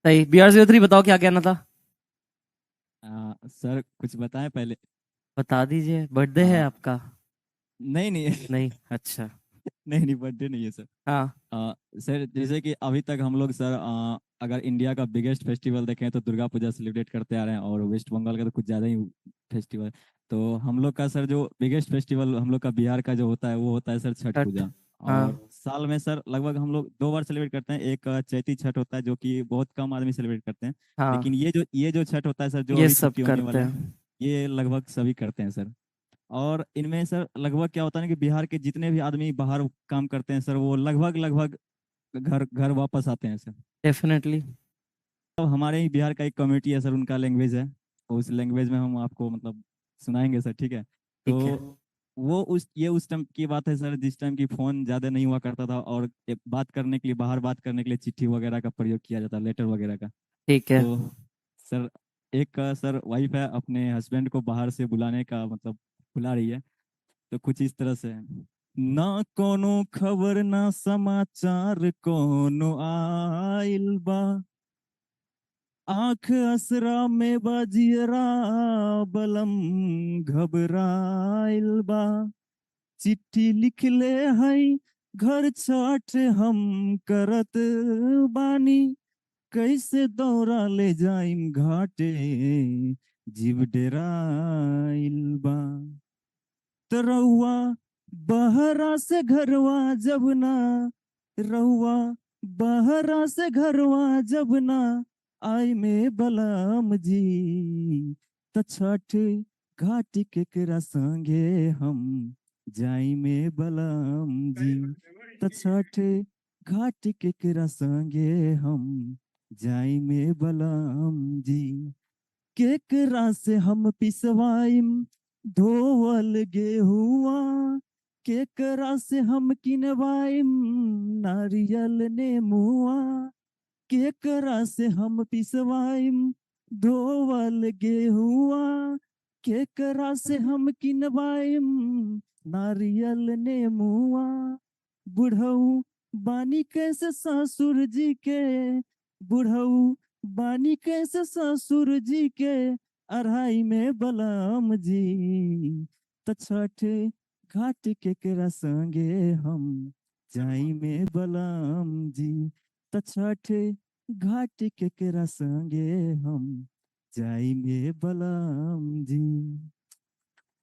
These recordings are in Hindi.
सही। BR03 बताओ क्या कहना था। सर कुछ बताएं पहले। बता दीजिए, बर्थडे है आ, आपका? नहीं नहीं। नहीं, अच्छा। नहीं नहीं, बर्थडे नहीं है सर। हाँ। सर जैसे कि अभी तक हम लोग सर अगर इंडिया का बिगेस्ट फेस्टिवल देखें तो दुर्गा पूजा सेलिब्रेट करते आ रहे हैं, और वेस्ट बंगाल का तो कुछ ज़्यादा ही फेस्टिवल। तो हम लोग का सर जो बिगेस्ट फेस्टिवल हम लोग का बिहार का जो होता है वो होता है सर छठ छठ। पूजा। हाँ। और साल में सर लगभग हम लोग 2 बार सेलिब्रेट करते हैं। एक चैती छठ होता है जो कि बहुत कम आदमी सेलिब्रेट करते हैं। लेकिन हाँ, ये जो छठ होता है सर, जो ये अभी सब छुट्टी होने करते वाला है, हैं। ये लगभग सभी करते हैं सर। और इनमें सर लगभग क्या होता है ना कि बिहार के जितने भी आदमी बाहर काम करते हैं सर, वो लगभग लगभग घर घर वापस आते हैं सर। डेफिनेटली। तो हमारे ही बिहार का एक कम्युनिटी है सर, उनका लैंग्वेज है, तो उस लैंग्वेज में हम आपको मतलब सुनाएंगे सर, ठीक है। ठीक है। तो वो उस टाइम की बात है सर, जिस टाइम की फ़ोन ज़्यादा नहीं हुआ करता था, और बात करने के लिए, बाहर बात करने के लिए चिट्ठी वगैरह का प्रयोग किया जाता, लेटर वगैरह का। ठीक है। तो सर एक सर वाइफ है अपने हस्बैंड को बाहर से बुलाने का मतलब बुला रही है, तो कुछ इस तरह से है। ना कोनो खबर ना समाचार कोनो आइल बा, आँख असरा में बाजियरा बलम घबराइल बा, चिट्ठी लिख ले हई घर छाठ हम करत बानी, कैसे दौरा ले जाइम घाटे जीव डेराइल बा। रउआ बहरा से घरवा जब ना, रउआ बहरा से घरवा जब ना आई में बलम जी, त छठ घाट केकरा संगे हम जाई में बलम जी, त छठ घाट केकरा संगे हम जाई में बलम जी, केकरा से हम पिसवाइम धोवल गेहुआ, केकरा से हम किनवाइम नारियल नेमुआ, केकरा से हम पिसवाइम धोवल गेहुआ, केकरा से हम किनवाइम नारियल नेमुआ, बुढ़ऊ बानी कैसे ससुर जी के, बुढ़ऊ बानी कैसे ससुर जी के अढ़ाई में बलम जी, त छठ घाट केकरा संगे हम जाई में बलम जी, त छठ घाट केकरा संगे हम जाई में बलम जी।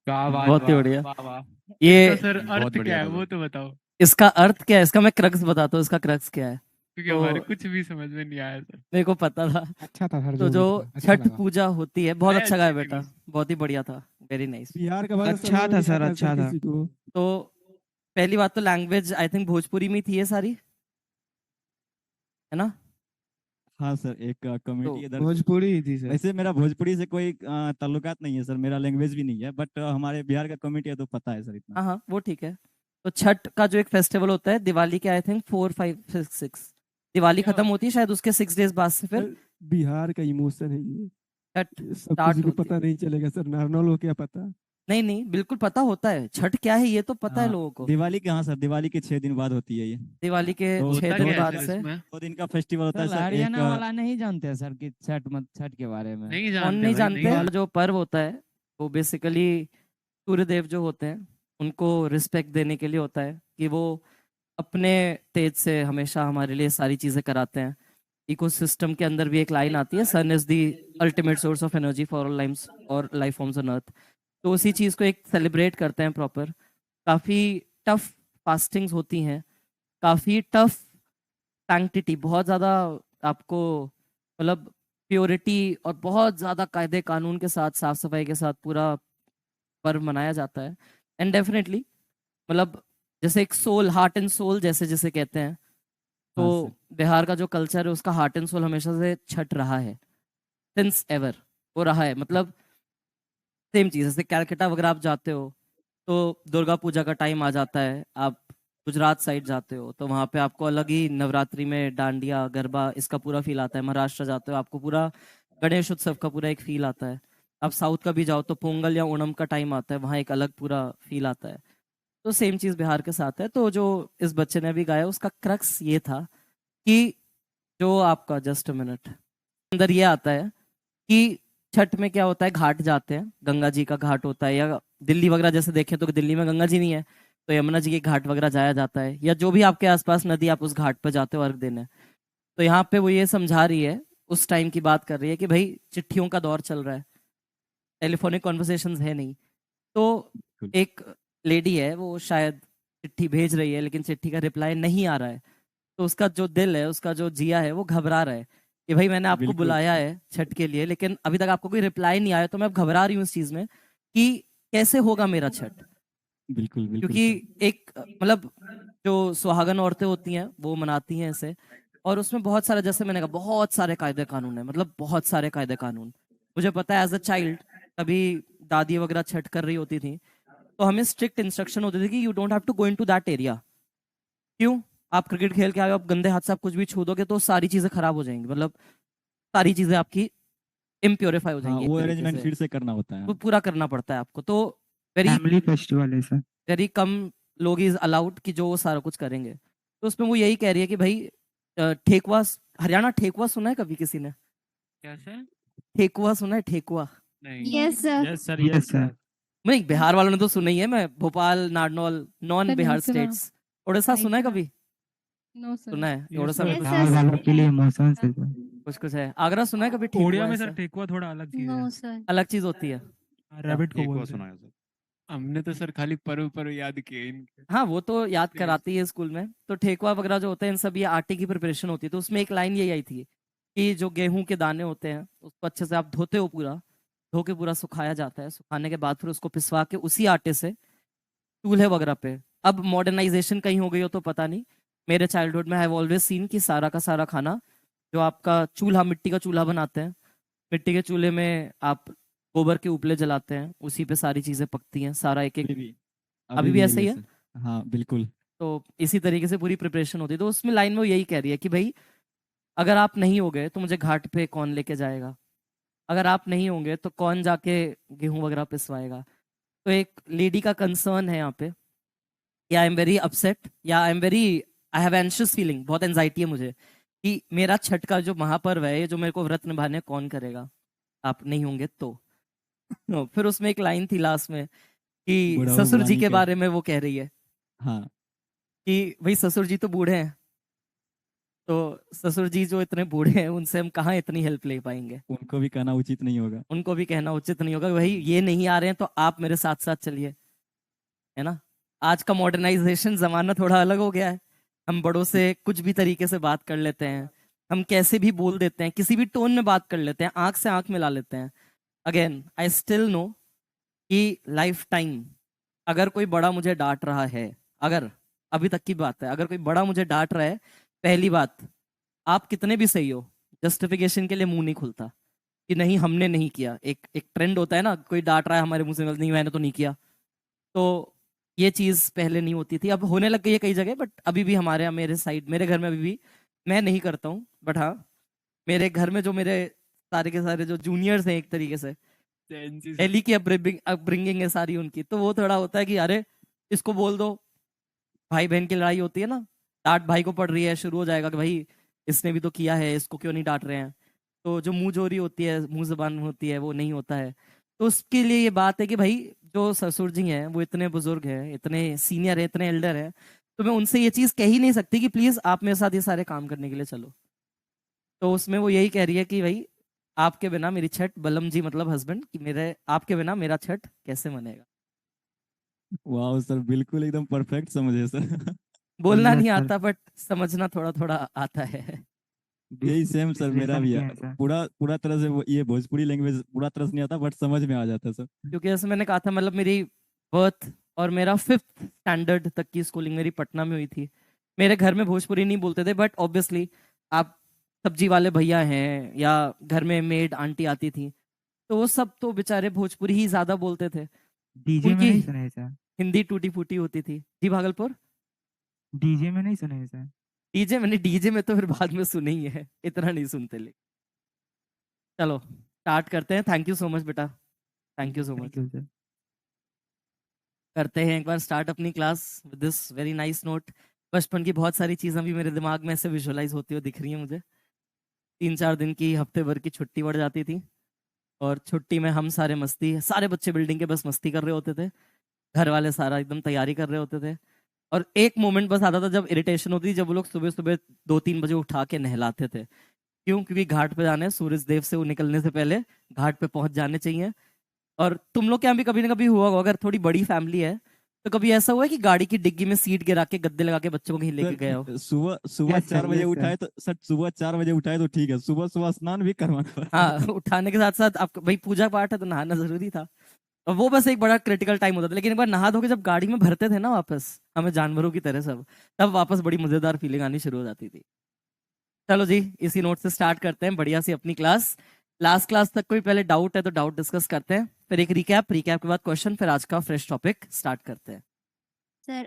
वाह वाह बहुत ही वाह बढ़िया। वाह वाह। इसका ये सर बहुत अर्थ क्या बढ़िया है था वो सर। तो बताओ, इसका अर्थ क्या है, इसका मैं क्रक्स बताता हूँ, इसका क्रक्स क्या है। क्योंकि हमारे तो कुछ भी समझ में नहीं आया सर। मेरे को पता था। अच्छा था सर, तो जो जो भी था अच्छा छठ लगा। पूजा होती है, बहुत है अच्छा गाया अच्छी थी बेटा। बस। बहुत ही बढ़िया था। Very nice. बिहार का भाषा अच्छा समझ था नहीं सर, आता है सर अच्छा था। किसी को। तो पहली बात तो लैंग्वेज आई थिंक भोजपुरी में थी ये सारी, है ना? हाँ सर, एक तो कम्युनिटी इधर। भोजपुरी ही थी सर। वैसे मेरा भोजपुरी से कोई ताल्लुकात नहीं है सर, मेरा लैंग्वेज भी नहीं है, बट हमारे बिहार का कम्युनिटी है तो पता है सर इतना। हाँ हाँ, वो ठीक है। तो छठ का जो एक फेस्टिवल होता है दिवाली के, आई थिंक 4 5 6 दिवाली क्या खत्म होती है शायद, उसके 6 डेज बाद से फिर सर बिहार का इमोशन है छठ ये सब किसी स्टार्ट को होती है। पता नहीं चलेगा सर, नॉर्मल हो क्या पता। नहीं नहीं, बिल्कुल पता होता है छठ क्या है, ये तो पता है हाँ, लोगों को। दिवाली के, हाँ सर, दिवाली के 6 दिन बाद होती है ये। दिवाली के दो छह होता दिन दो क्या है बाद सर से। इसमें? 2 दिन का फेस्टिवल होता है सर सर, एक हरियाणा वाला नहीं जानते सर कि छठ के बारे में। नहीं कौन जानते नहीं भाई, नहीं जानते? जानते। जो पर्व होता है वो बेसिकली सूर्यदेव जो होते हैं उनको रिस्पेक्ट देने के लिए होता है, कि वो अपने तेज से हमेशा हमारे लिए सारी चीजें कराते हैं। इकोसिस्टम के अंदर भी एक लाइन आती है, sun is the ultimate source of energy for all lives और लाइफ फॉर्म्स ऑन अर्थ। तो उसी चीज को एक सेलिब्रेट करते हैं प्रॉपर। काफी टफ फास्टिंग्स होती हैं, काफी टफ सैंक्टिटी, बहुत ज्यादा आपको मतलब प्योरिटी और बहुत ज्यादा कायदे कानून के साथ, साफ सफाई के साथ पूरा पर्व मनाया जाता है। एंड डेफिनेटली मतलब जैसे एक सोल, हार्ट एंड सोल जैसे जिसे कहते हैं, तो हाँ सर। बिहार का जो कल्चर है उसका हार्ट एंड सोल हमेशा से छठ रहा है, सिंस एवर वो रहा है। मतलब सेम चीज, जैसे कैलकाटा वगैरह आप जाते हो तो दुर्गा पूजा का टाइम आ जाता है, आप गुजरात साइड जाते हो तो वहां पे आपको अलग ही नवरात्रि में डांडिया गरबा इसका पूरा फील आता है। महाराष्ट्र जाते हो आपको पूरा गणेश उत्सव का पूरा एक फील आता है। आप साउथ का भी जाओ तो पोंगल या ओणम का टाइम आता है, वहाँ एक अलग पूरा फील आता है। तो सेम चीज बिहार के साथ है। तो जो इस बच्चे ने अभी गाया उसका क्रक्स ये था कि जो आपका, जस्ट अ मिनट, अंदर ये आता है कि छठ में क्या होता है, घाट जाते हैं, गंगा जी का घाट होता है, या दिल्ली वगैरह जैसे देखें तो दिल्ली में गंगा जी नहीं है तो यमुना जी के घाट वगैरह जाया जाता है, या जो भी आपके आसपास नदी आप उस घाट पर जाते हो अर्घ देने। तो यहाँ पे वो ये समझा रही है, उस टाइम की बात कर रही है कि भाई चिट्ठियों का दौर चल रहा है, टेलीफोनिक कॉन्वर्सेशंस है नहीं। तो बिल्कुल। एक लेडी है, वो शायद चिट्ठी भेज रही है लेकिन चिट्ठी का रिप्लाई नहीं आ रहा है, तो उसका जो दिल है, उसका जो जिया है, वो घबरा रहा है कि भाई मैंने आपको बिल्कुल बुलाया है छठ के लिए लेकिन अभी तक आपको कोई रिप्लाई नहीं आया, तो मैं अब घबरा रही हूँ इस चीज में कि कैसे होगा मेरा छठ। बिल्कुल बिल्कुल क्योंकि सर। एक मतलब जो सुहागन औरतें होती हैं वो मनाती हैं इसे, और उसमें बहुत सारे, जैसे मैंने कहा, बहुत सारे कायदे कानून है, मतलब बहुत सारे कायदे कानून। मुझे पता है एज अ चाइल्ड, कभी दादी वगैरह छठ कर रही होती थी तो हमें स्ट्रिक्ट इंस्ट्रक्शन होती थी कि you don't have to go into that area. क्यों? आप क्रिकेट खेल के आए हो, आप गंदे हाथ से आप कुछ भी छू दोगे तो सारी चीजें खराब हो जाएंगी, मतलब सारी चीजें आपकी इम्प्योरीफाई हो हाँ, जाएंगी एक वो तरीके अरेंजमेंट से। फिर से करना होता है। वो पूरा करना पड़ता है आपको। तो वेरी फैमिली फेस्टिवल है सर। वेरी कम लोग इज अलाउड कि जो वो सारा कुछ करेंगे। तो उसमें वो यही कह रही है कि भाई ठेकुआ, हरियाणा ठेकुआ सुना है कभी किसी ने? कैसे? ठेकुआ सुना है? ठेकुआ नहीं। Yes sir. Yes sir, yes sir. नहीं, बिहार वालों ने तो सुना ही है, मैं भोपाल नारनौल नॉन सर, नहीं बिहार सुना। स्टेट्स। उड़ीसा नहीं सुना है सुना। कभी? No sir. सुना है, Yes, उड़ीसा sir. में Yes, कुछ sir. बिहार वालों के लिए इमोशंस है सर। कुछ है। आगरा सुना है कभी? ओडिया ठेकुआ में सर ऐसा ठेकुआ थोड़ा अलग चीज नो है। सर। अलग चीज होती है। रैबिट को ठेकुआ बोलते सुना हैं। है सर। हमने तो सर खाली पर्व पर याद किए इनके। हाँ, वो तो याद Taste. कराती है स्कूल में। तो ठेकुआ वगैरह जो होते हैं, इन सब ये आटे की प्रिपरेशन होती है। तो उसमें एक लाइन यही आई थी कि जो गेहूं के दाने होते हैं उसको अच्छे से आप धोते हो, पूरा धो के पूरा सुखाया जाता है, सुखाने के बाद फिर उसको पिसवा के उसी आटे से चूल्हे वगैरह पे, अब मॉडर्नाइजेशन कहीं हो गई हो तो पता नहीं, मेरे चाइल्डहुड में आई हैव ऑलवेज सीन कि सारा का सारा खाना जो आपका चूल्हा, मिट्टी का चूल्हा बनाते हैं, मिट्टी के चूल्हे में आप गोबर के उपले जलाते हैं, उसी पे सारी चीजें पकती हैं, सारा एक एक। अभी भी अभी अभी भी भी ऐसा यही ही है है। सर। हाँ बिल्कुल। तो इसी तरीके से पूरी प्रिपरेशन होती है। तो उसमें लाइन में वो यही कह रही है कि भाई अगर आप नहीं हो गए तो मुझे घाट पे कौन लेके जाएगा, अगर आप नहीं होंगे तो कौन जाके गेहूं वगैरह पिसवाएगा। तो एक लेडी का कंसर्न है यहाँ पे कि आई एम वेरी अपसेट, या I am very, I have anxious feeling, बहुत एंजाइटी है मुझे कि मेरा छठ का जो महापर्व है, ये जो मेरे को व्रत निभाने कौन करेगा, आप नहीं होंगे तो। फिर उसमें एक लाइन थी लास्ट में कि बुढ़ाऊ ससुर जी बुढ़ानी के के। बारे में वो कह रही है हाँ कि भाई ससुर जी तो बूढ़े हैं, तो ससुर जी जो इतने बूढ़े हैं उनसे हम कहाँ इतनी हेल्प ले पाएंगे, उनको भी कहना उचित नहीं होगा। उनको भी कहना उचित नहीं होगा भाई ये नहीं आ रहे हैं तो आप मेरे साथ साथ चलिए, है ना। आज का मॉडर्नाइजेशन जमाना थोड़ा अलग हो गया है, हम बड़ों से कुछ भी तरीके से बात कर लेते हैं, हम कैसे भी बोल देते हैं, किसी भी टोन में बात कर लेते हैं, आंख से आंख मिला लेते हैं। अगेन आई स्टिल नो कि लाइफ टाइम अगर कोई बड़ा मुझे डांट रहा है, अगर अभी तक की बात है, अगर कोई बड़ा मुझे डांट रहा है, पहली बात, आप कितने भी सही हो, जस्टिफिकेशन के लिए मुंह नहीं खुलता कि नहीं हमने नहीं किया। एक एक ट्रेंड होता है ना, कोई डांट रहा है हमारे मुंह से, नहीं मैंने तो नहीं किया। तो ये चीज पहले नहीं होती थी, अब होने लग गई है कई जगह, बट अभी भी हमारे यहाँ, मेरे साइड, मेरे घर में अभी भी मैं नहीं करता हूँ, बट हाँ मेरे घर में जो मेरे सारे के सारे जो जूनियर्स हैं, एक तरीके से Gen Z दिल्ली की अपब्रिंगिंग है सारी उनकी, तो वो थोड़ा होता है कि अरे इसको बोल दो, भाई बहन की लड़ाई होती है ना, डांट भाई को पड़ रही है, शुरू हो जाएगा कि भाई इसने भी तो किया है, इसको क्यों नहीं डांट रहे हैं। तो जो मुंह जोरी होती है, मुंह जबान होती है, वो नहीं होता है। तो उसके लिए ये बात है कि भाई जो ससुर जी हैं वो इतने बुजुर्ग हैं, इतने सीनियर हैं, इतने एल्डर हैं, तो मैं उनसे ये चीज कह ही नहीं सकती कि प्लीज आप मेरे साथ ये सारे काम करने के लिए चलो। तो उसमें वो यही कह रही है कि भाई आपके बिना मेरी छठ, बलम जी मतलब हस्बैंड, कि मेरे आपके बिना मेरा छठ कैसे मनेगा। वाह सर, बिल्कुल एकदम परफेक्ट समझे सर। बोलना यस नहीं सर। आता बट समझना थोड़ा थोड़ा आता है। यही सेम सर मेरा भी विश्लेषण किए है। हैं सर। पूरा पूरा तरह से ये भोजपुरी लैंग्वेज पूरा तरह से नहीं आता बट समझ में आ जाता है सर। क्योंकि जैसे मैंने कहा था, मतलब मेरी बर्थ और मेरा 5th स्टैंडर्ड तक की स्कूलिंग मेरी पटना में हुई थी। मेरे घर में भोजपुरी नहीं बोलते थे, बट ऑब्वियसली आप सब्जी वाले भैया हैं या घर में मेड आंटी आती थी, तो वो सब तो बेचारे भोजपुरी ही ज्यादा बोलते थे। डीजे में उनकी नहीं सुना है सर। हिंदी टूटी फूटी होती थी। जी भागलपुर। डीजे में नहीं सुना है सर। डीजे में तो फिर बाद में सुने ही है, इतना नहीं सुनते। लेकिन चलो स्टार्ट करते हैं। थैंक यू सो मच बेटा, thank you so much. Thank you sir. करते हैं एक बार स्टार्ट अपनी class with this very nice note. बचपन की बहुत सारी चीजें भी मेरे दिमाग में ऐसे विजुअलाइज होती हुई दिख रही हैं मुझे। 3-4 दिन की हफ्ते भर की छुट्टी पड़ जाती थी और छुट्टी में हम सारे बच्चे बिल्डिंग के बस मस्ती कर रहे होते थे, घर वाले सारा एकदम तैयारी कर रहे होते थे। और एक मोमेंट बस आता था जब इरिटेशन होती थी, जब वो लोग सुबह सुबह 2-3 बजे उठा के नहलाते थे। क्यों? क्योंकि घाट पे जाना है, सूरज देव से वो निकलने से पहले घाट पे पहुंच जाने चाहिए। और तुम लोग के यहाँ भी कभी ना कभी हुआ होगा, अगर थोड़ी बड़ी फैमिली है तो कभी ऐसा हुआ है कि गाड़ी की डिग्गी में सीट गिरा के गद्दे लगा के बच्चों को कहीं लेके गए हो? सर सुबह सुबह Yes, sir, 4 बजे yes, sir. उठाए तो सर सुबह 4 बजे उठाए तो ठीक है, सुबह सुबह स्नान भी करवाना पड़ता है। हाँ, उठाने के साथ साथ आपको भाई पूजा पाठ है तो नहाना जरूरी था। और वो बस एक बड़ा क्रिटिकल टाइम होता था, लेकिन एक बार नहा धो के जब गाड़ी में भरते थे ना वापस, हमें जानवरों की तरह सब, तब वापस बड़ी मजेदार फीलिंग आनी शुरू हो जाती थी। चलो जी, इसी नोट से स्टार्ट करते हैं बढ़िया सी अपनी क्लास। लास्ट क्लास तक कोई पहले डाउट है तो डाउट डिस्कस करते हैं, फिर एक रिकैप के बाद क्वेश्चन, फिर आज का फ्रेश टॉपिक स्टार्ट करते हैं। सर